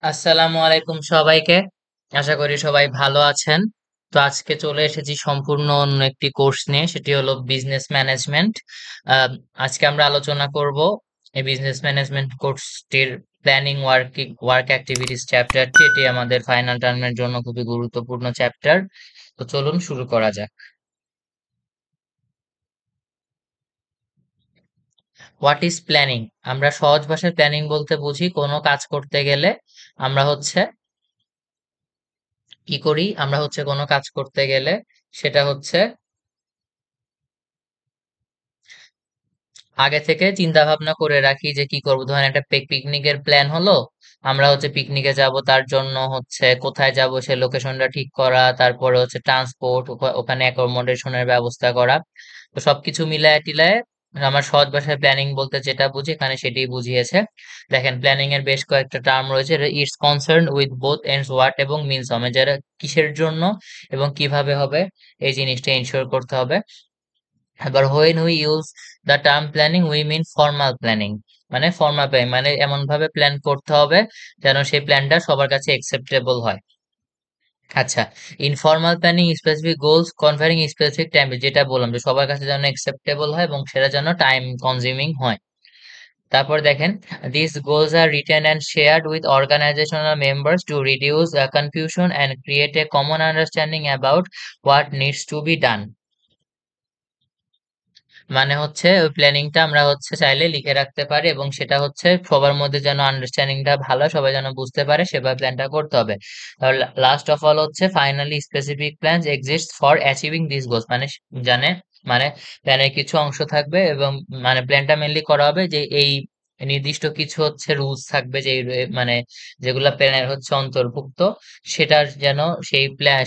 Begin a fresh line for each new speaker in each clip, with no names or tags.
আসসালামু আলাইকুম সবাইকে। আশা করি সবাই ভালো আছেন। তো আজকে চলে এসেছি সম্পূর্ণ অন্য একটি কোর্স নিয়ে, সেটি হলো বিজনেস ম্যানেজমেন্ট। আজকে আমরা আলোচনা করব এই বিজনেস ম্যানেজমেন্ট কোর্সটির প্ল্যানিং ওয়ার্ক অ্যাক্টিভিটিস চ্যাপ্টারটি। এটি আমাদের ফাইনাল টার্মের জন্য খুবই গুরুত্বপূর্ণ চ্যাপ্টার। তো চলুন শুরু করা যাক। What is planning? আমরা সহজ ভাষায় প্ল্যানিং বলতে বুঝি কোনো কাজ করতে গেলে আমরা হচ্ছে কি করি, আমরা হচ্ছে কোনো কাজ করতে গেলে সেটা হচ্ছে আগে থেকে চিন্তা ভাবনা করে রাখি যে কি করবো। ধরেন একটা পিকনিকের প্ল্যান হলো, আমরা হচ্ছে পিকনিকে যাব, তার জন্য হচ্ছে কোথায় যাব সে লোকেশনটা ঠিক করা, তারপরে হচ্ছে ট্রান্সপোর্ট, ওখানে অ্যাকোমোডেশনের ব্যবস্থা করা। তো সবকিছু মিলায় টিলায় আমার সহজ ভাষায় প্ল্যানিং বলতে যেটা বুঝি এখানে সেটাই বুঝিয়েছে। দেখেন, প্ল্যানিং এর বেশ কয়েকটা টার্ম রয়েছে। It's concern with both ends, what এবং মিনস হবে, যারা কিসের জন্য এবং কিভাবে হবে এই জিনিসটা এনশিওর করতে হবে। এবার when we use the term planning we mean formal planning, মানে ফর্মাল প্ল্যানিং মানে এমন ভাবে প্ল্যান করতে হবে যেন সেই প্ল্যানটা সবার কাছে একসেপ্টেবল হয়। আচ্ছা, informal planning specific goals কনফারিং specific time, যেটা বললাম যে সবার কাছে যেন একসেপ্টেবল হয় এবং সেটা যেন টাইম কনজিউমিং হয়। তারপর দেখেন, these goals are written and shared with organizational members to reduce confusion and create a common understanding about what needs to be done। মানে হচ্ছে ওই প্ল্যানিংটা আমরা হচ্ছে চাইলে লিখে রাখতে পারি এবং সেটা হচ্ছে সবার মধ্যে যেন আন্ডারস্ট্যান্ডিংটা ভালো হয়, সবাই যেন বুঝতে পারে সেভাবে প্ল্যানটা করতে হবে। তাহলে লাস্ট অফ অল হচ্ছে finally specific plans exist for achieving this goals, মানে জানে, মানে প্ল্যানের কিছু অংশ থাকবে এবং মানে প্ল্যানটা মেনলি করা হবে যে এই নির্দিষ্ট কিছু হচ্ছে রুলস থাকবে যে মানে যেগুলা প্ল্যানের হচ্ছে অন্তর্ভুক্ত, সেটার যেন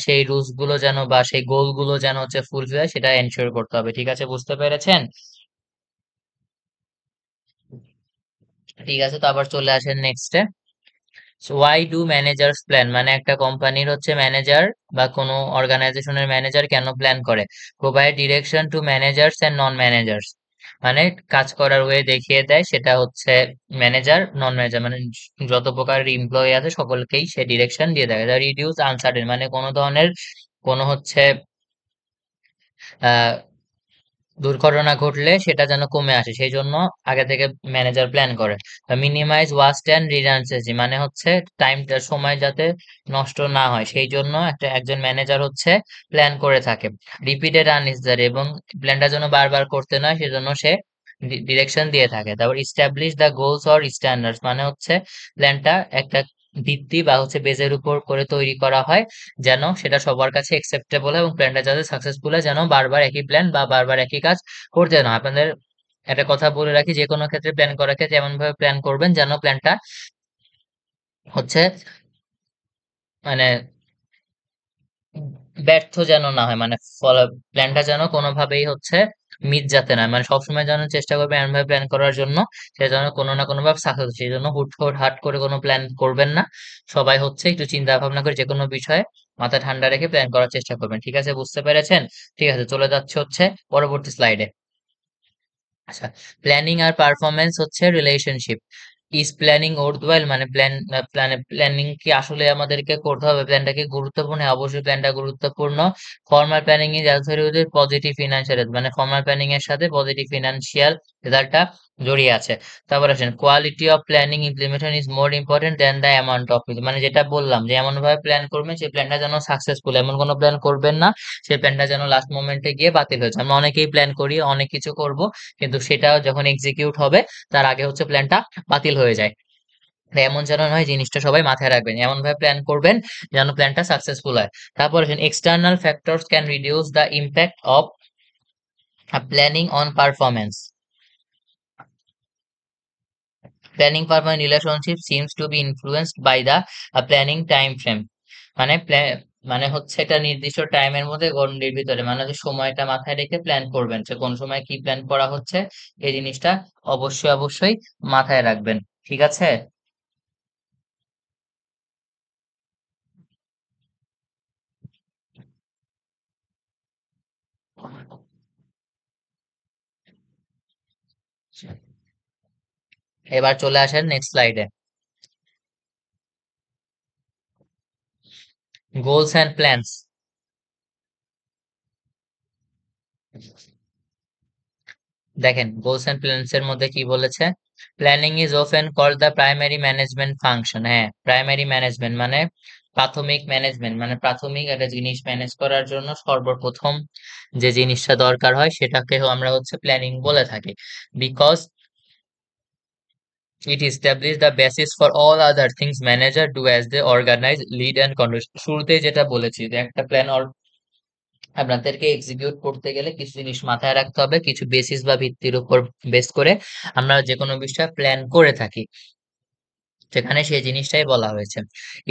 সেই রুলস গুলো যেন বা সেই গোল গুলো যেন হচ্ছে ফুলফিল হয় সেটা এনশিওর করতে হবে। ঠিক আছে, বুঝতে পেরেছেন? ঠিক আছে, তো আবার চলে আসেন নেক্সটে। Why do managers plan? মানে একটা কোম্পানির হচ্ছে ম্যানেজার বা কোনো অর্গানাইজেশনের ম্যানেজার কেন প্ল্যান করে? Provide direction to managers and non managers, মানে কাজ করার ওয়ে দেখিয়ে দেয়, সেটা হচ্ছে ম্যানেজার নন ম্যানেজার মানে যত প্রকার এমপ্লয়ি আছে সকলকেই সে ডিরেকশন দিয়ে দেয়। রিডিউস আনসার্টেন, মানে কোনো ধরনের কোনো হচ্ছে আহ দুর্ঘটনা ঘটলে সেটা যেন কমে আসে, সেই জন্য আগে থেকে ম্যানেজার প্ল্যান করে। মিনিমাইজ ওয়াস্ট অ্যান্ড রিডান্ডেন্সি, মানে হচ্ছে টাইমটা সময় যাতে নষ্ট না হয় সেই জন্য একজন ম্যানেজার হচ্ছে প্ল্যান করে থাকে। রিপিটেড আননেসেসারি, এবং প্ল্যানটা যেন বারবার করতে নয় সেজন্য সে ডিরেকশন দিয়ে থাকে। তারপর establish the goals or standards, মানে হচ্ছে প্ল্যানটা একটা ভিত্তি বা হচ্ছে বেজের উপর করে তৈরি করা হয় যেন সেটা সবার কাছে একসেপ্টেবল হয় এবং প্ল্যানটা যাতে সাকসেসফুল হয়, যেন বারবার একই প্ল্যান বা বারবার একই কাজ করতে না হয়। আপনাদের একটা কথা বলে রাখি, যে কোনো ক্ষেত্রে প্ল্যান করার ক্ষেত্রে এমন ভাবে প্ল্যান করবেন যেন প্ল্যানটা হচ্ছে মানে ব্যর্থ যেন না হয়, মানে প্ল্যানটা যেন কোনোভাবেই হচ্ছে মিস যাতে না হয়। মানে সবসময় যেন চেষ্টা করবেন এমন ভাবে প্ল্যান করার জন্য সে যেন কোনো না কোনো ভাবে সাকসেস, সেই জন্য হাট করে কোনো প্ল্যান করবেন না। সবাই হচ্ছে একটু চিন্তা ভাবনা করে যে কোনো বিষয়ে মাথা ঠান্ডা রেখে প্ল্যান করার চেষ্টা করবেন। ঠিক আছে, বুঝতে পেরেছেন? ঠিক আছে, চলে যাচ্ছে হচ্ছে পরবর্তী স্লাইডে। আচ্ছা, প্ল্যানিং আর পারফরমেন্স হচ্ছে রিলেশনশিপ। ইজ প্ল্যানিং ওয়ার্থওয়াইল, মানে প্ল্যানিং কি আসলে আমাদেরকে করতে হবে, প্ল্যানটা কি গুরুত্বপূর্ণ? হ্যাঁ, অবশ্যই প্ল্যানটা গুরুত্বপূর্ণ। Formal planning is associated with positive financial, মানে ফর্মাল প্ল্যানিং এর সাথে পজিটিভ ফিনান্সিয়াল রেজাল্টটা জড়িয়ে আছে। তারপর আসেন, quality of planning implementation is more important than the amount of it, মানে যেটা বললাম যে এমন ভাবে প্ল্যান করবেন সেই প্ল্যানটা যেন সাকসেসফুল, এমন কোনো প্ল্যান করবেন না সেই প্ল্যানটা যেন লাস্ট মোমেন্টে গিয়ে বাতিল হয়েছে। আমরা অনেকেই প্ল্যান করি, অনেক কিছু করব, কিন্তু সেটা যখন এক্সিকিউট হবে তার আগে হচ্ছে প্ল্যানটা বাতিল হয়ে যায়। তাই এমন যেন নয়, জিনিসটা সবাই মাথায় রাখবেন, এমন ভাবে প্ল্যান করবেন যেন প্ল্যানটা সাকসেসফুল হয়। তারপর external factors can reduce the impact of planning on performance. Planning performance relationship seems to be influenced by the planning time frame, মানে মানে হচ্ছে একটা নির্দিষ্ট টাইমের মধ্যে গণ্ডির ভিতরে, মানে যে সময়টা মাথায় রেখে প্ল্যান করবেন যে কোন সময় কি প্ল্যান করা হচ্ছে, এই জিনিসটা অবশ্যই অবশ্যই মাথায় রাখবেন। ঠিক আছে, এবার চলে আসেন নেক্সট স্লাইডে। Goals and plans. দেখেন গোলস এন্ড প্ল্যানস এর মধ্যে কি বলেছে, planning is often called the primary management function. হ্যাঁ, প্রাইমারি ম্যানেজমেন্ট মানে প্রাথমিক ম্যানেজমেন্ট, মানে প্রাথমিক একটা জিনিস ম্যানেজ করার জন্য সর্বপ্রথম যে জিনিসটা দরকার হয় সেটাকে আমরা হচ্ছে প্ল্যানিং বলে থাকি। Because it establish the basis for all other things manager do as they organize lead and control. শুরুতেই যেটা বলেছি যে একটা প্ল্যান আপনাদেরকে এক্সিকিউট করতে গেলে কিছু জিনিস মাথায় রাখতে হবে, কিছু বেসিস বা ভিত্তির উপর বেস করে আমরা যে কোনো বিষয় প্ল্যান করে থাকি, সেখানে সেই জিনিসটাই বলা হয়েছে।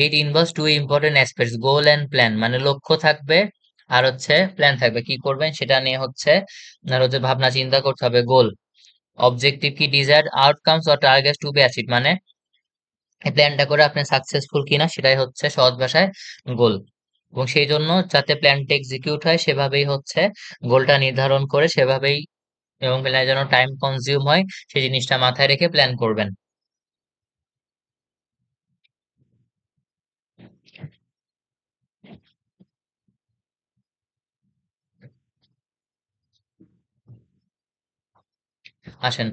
It involves two important aspects, goal and plan, মানে লক্ষ্য থাকবে আর হচ্ছে প্ল্যান থাকবে, কি করবেন সেটা নিয়ে হচ্ছে আর হচ্ছে ভাবনা চিন্তা করতে হবে। গোল, অবজেক্টিভ কি, desired outcomes or targets to be achieved, মানে এই প্ল্যানটা করে আপনি সাকসেসফুল কিনা সেটাই হচ্ছে সহজ ভাষায় গোল। এবং সেই জন্য যাতে প্ল্যানটা এক্সিকিউট হয় সেভাবেই হচ্ছে গোলটা নির্ধারণ করে সেভাবেই, এবং প্ল্যানে যেন টাইম কনজিউম হয় সেই জিনিসটা মাথায় রেখে প্ল্যান করবেন। আসেন,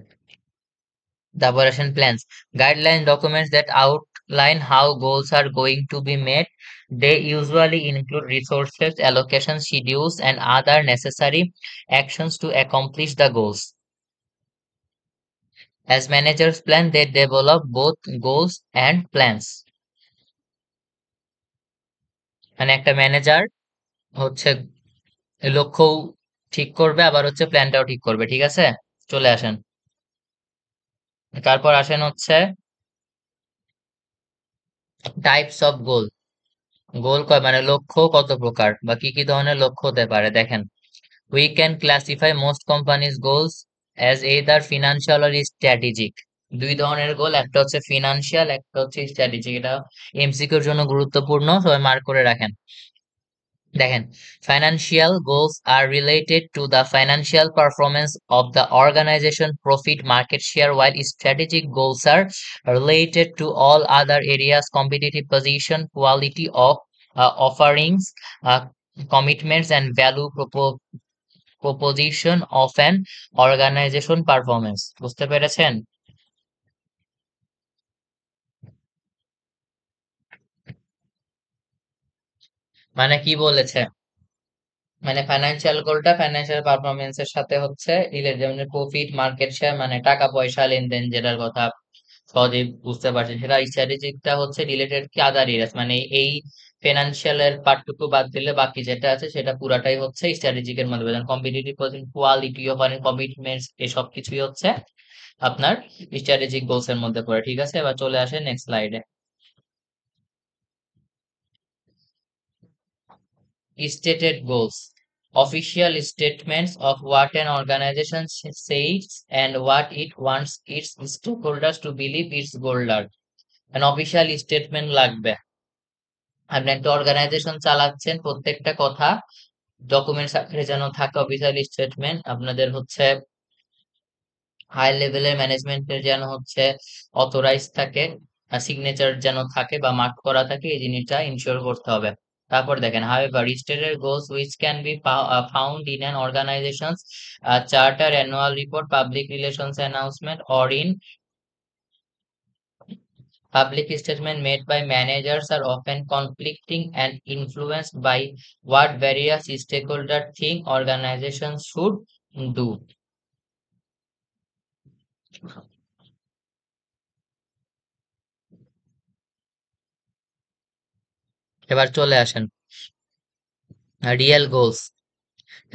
তারপর আসেন plans, guideline documents that outline how goals are going to be met. They usually include resources allocation schedules and other necessary actions to accomplish the goals. As managers plan, they develop both goals and plans. মানে একটা manager হচ্ছে লক্ষ্যও ঠিক করবে আবার হচ্ছে প্ল্যানটাও ঠিক করবে, ঠিক আছে? চলে আসেন, তারপর আসেন হচ্ছে টাইপস অফ গোল। গোল কয় মানে লক্ষ্য কত প্রকার বা কি কি ধরনের লক্ষ্য হতে পারে, দেখেন। We can classify most companies' goals as either financial or strategic. দুই ধরনের গোল, একটা হচ্ছে ফিনান্সিয়াল, একটা হচ্ছে স্ট্র্যাটেজিক। এটা এমসিকিউর জন্য গুরুত্বপূর্ণ, সবাই মার্ক করে রাখেন। দেখেন, financial goals are related to the financial performance of the organization, profit, market share, while strategic goals are related to all other areas, competitive position, quality of offerings, uh, commitments, and value proposition of an organization performance। বুঝতে পেরেছেন? মানে কি বলেছে, মানে financial গোলটা financial পারফরমেন্সের সাথে হচ্ছে রিলেটেড, যেমন প্রফিট, মার্কেট শেয়ার মানে টাকা পয়সা লেনদেন, যেটার কথা সহজেই বুঝতে পারছেন। সেটা স্ট্র্যাটেজিকটা হচ্ছে রিলেটেড কি আদার এরিয়াস, মানে এই ফিনান্সিয়াল এর পার্টটুকু বাদ দিলে বাকি যেটা আছে সেটা পুরাটাই হচ্ছে স্ট্র্যাটেজিক এর মধ্যে। যেমন কম্পিটিটিভ পজিশন, কোয়ালিটি অফ মানে কমিটমেন্টস, এসব কিছুই হচ্ছে আপনার স্ট্র্যাটেজিক গোলস এর মধ্যে পড়ে, ঠিক আছে? এবার চলে আসে নেক্সট স্লাইডে। Stated goals. Official statements of what an organization says and what it wants its stakeholders to believe its goal are. An official statement লাগবে। আপনি একটা অর্গানাইজেশন চালাচ্ছেন, প্রত্যেকটা কথা ডকুমেন্টস আকারে যেন থাকে, অফিসিয়াল স্টেটমেন্ট আপনাদের হচ্ছে হাই লেভেলের ম্যানেজমেন্টের যেন হচ্ছে অথরাইজ থাকে, সিগনেচার যেন থাকে বা মার্ক করা থাকে, এই জিনিসটা ইনশিওর করতে হবে। তারপর দেখেন, however stated goals which can be found in an organization's charter, annual report, public relations announcement, or in public statement made by managers are often conflicting and influenced by what various stakeholders think organizations should do। এবার চলে আসেন real goals.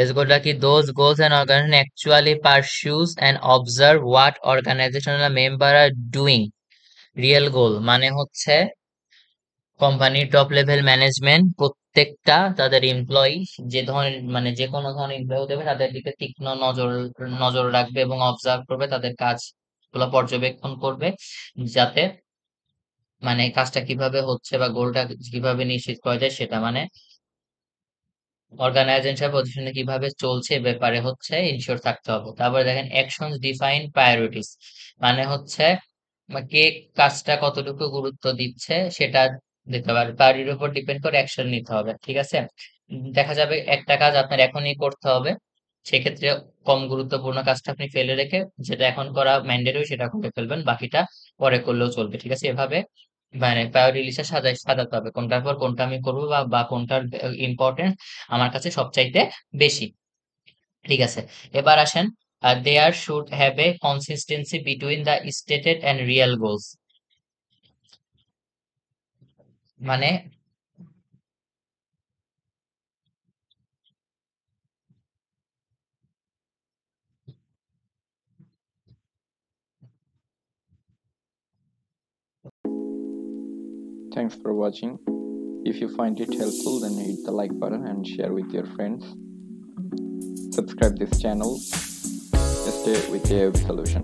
এগুলা কি, those goals an organization actually pursues and observe what organizational member are doing। Real goal মানে হচ্ছে কোম্পানির top level management প্রত্যেকটা তাদের এমপ্লয়ি, যে ধরনের মানে যে কোনো ধরনের এমপ্লয়ি হতে হবে, তাদের দিকে তীক্ষ্ণ নজর নজর রাখবে এবং অবজার্ভ করবে, তাদের কাজগুলো পর্যবেক্ষণ করবে, যাতে মানে কাজটা কিভাবে হচ্ছে বা গোলটা কিভাবে নিশ্চিত করা যায় সেটা, মানে অর্গানাইজেশন পজিশনে কিভাবে চলছে এ ব্যাপারে হচ্ছে ইনশিওর থাকতে হবে। তারপরে দেখেন অ্যাকশনস ডিফাইন প্রায়োরিটিস, মানে হচ্ছে কে কাজটা কতটুকু গুরুত্ব দিচ্ছে সেটা দিতে হবে, আর প্রায়োরিটির উপর ডিপেন্ড করে অ্যাকশন নিতে হবে, ঠিক আছে? দেখা যাবে একটা কাজ আপনার এখনই করতে হবে, সেক্ষেত্রে কম গুরুত্বপূর্ণ কাজটা আপনি ফেলে রেখে যেটা এখন করা ম্যান্ডেটরি সেটা করে ফেলবেন, বাকিটা পরে করলেও চলবে, ঠিক আছে? এভাবে মানে প্রায়োরিটি লিস্টে সাজাতে হবে কোনটার পর কোনটা আমি করবো, বা কোনটার ইম্পর্টেন্স আমার কাছে সবচাইতে বেশি, ঠিক আছে? এবার আসেন, there should have a consistency between the stated and real goals. মানে
Thanks for watching. If you find it helpful, then hit the like button and share with your friends. Subscribe this channel. Stay with the Solution.